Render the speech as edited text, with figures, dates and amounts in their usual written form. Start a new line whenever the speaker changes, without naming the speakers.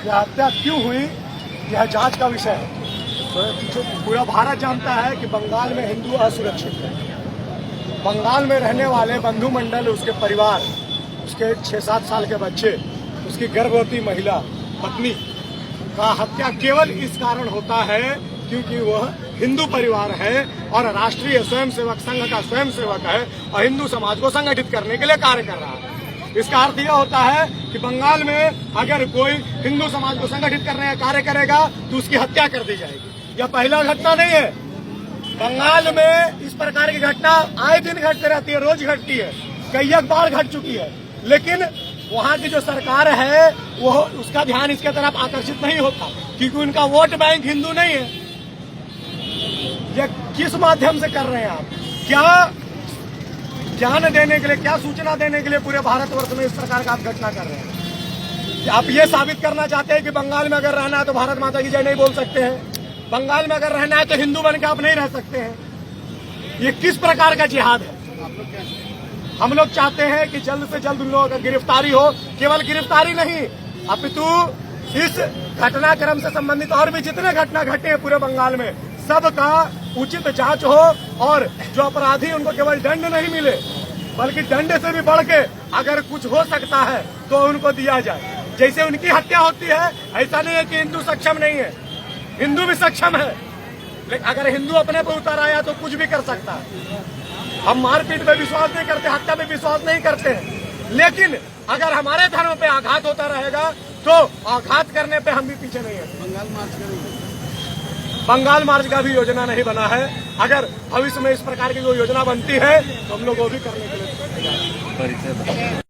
यह हत्या क्यों हुई, यह जांच का विषय है। पूरा भारत जानता है कि बंगाल में हिंदू असुरक्षित है। बंगाल में रहने वाले बंधु मंडल, उसके परिवार, उसके 6-7 साल के बच्चे, उसकी गर्भवती महिला पत्नी का हत्या केवल इस कारण होता है क्योंकि वह हिंदू परिवार है और राष्ट्रीय स्वयंसेवक संघ का स्वयंसेवक है और हिंदू समाज को संगठित करने के लिए कार्य कर रहा है। इसका अर्थ यह होता है कि बंगाल में अगर कोई हिंदू समाज को संगठित करने का कार्य करेगा तो उसकी हत्या कर दी जाएगी। यह पहला घटना नहीं है। बंगाल में इस प्रकार की घटना आए दिन घटती रहती है, रोज घटती है, कई बार घट चुकी है, लेकिन वहाँ की जो सरकार है वो उसका ध्यान इसके तरफ आकर्षित नहीं होता क्योंकि उनका वोट बैंक हिंदू नहीं है। ये किस माध्यम से कर रहे हैं आप? क्या ज्ञान देने के लिए, क्या सूचना देने के लिए पूरे भारतवर्ष में इस प्रकार का आप घटना कर रहे हैं? आप ये साबित करना चाहते हैं कि बंगाल में अगर रहना है तो भारत माता की जय नहीं बोल सकते हैं, बंगाल में अगर रहना है तो हिंदू बन के आप नहीं रह सकते हैं। ये किस प्रकार का जिहाद है? हम लोग चाहते हैं कि जल्द से जल्द उन लोगों का गिरफ्तारी हो। केवल गिरफ्तारी नहीं, अपितु इस घटनाक्रम से संबंधित और भी जितने घटना घटे हैं पूरे बंगाल में, सबका उचित जांच हो और जो अपराधी उनको केवल दंड नहीं मिले बल्कि दंड से भी बढ़ के अगर कुछ हो सकता है तो उनको दिया जाए। जैसे उनकी हत्या होती है, ऐसा नहीं है कि हिंदू सक्षम नहीं है, हिंदू भी सक्षम है, लेकिन अगर हिंदू अपने पर उतर आया तो कुछ भी कर सकता है। हम मारपीट पे विश्वास नहीं करते, हत्या पे विश्वास नहीं करते हैं, लेकिन अगर हमारे धर्म पे आघात होता रहेगा तो आघात करने पे हम भी पीछे नहीं है। बंगाल मार्च का भी योजना नहीं बना है। अगर भविष्य में इस प्रकार की कोई योजना बनती है तो हम लोग वो भी करने के लिए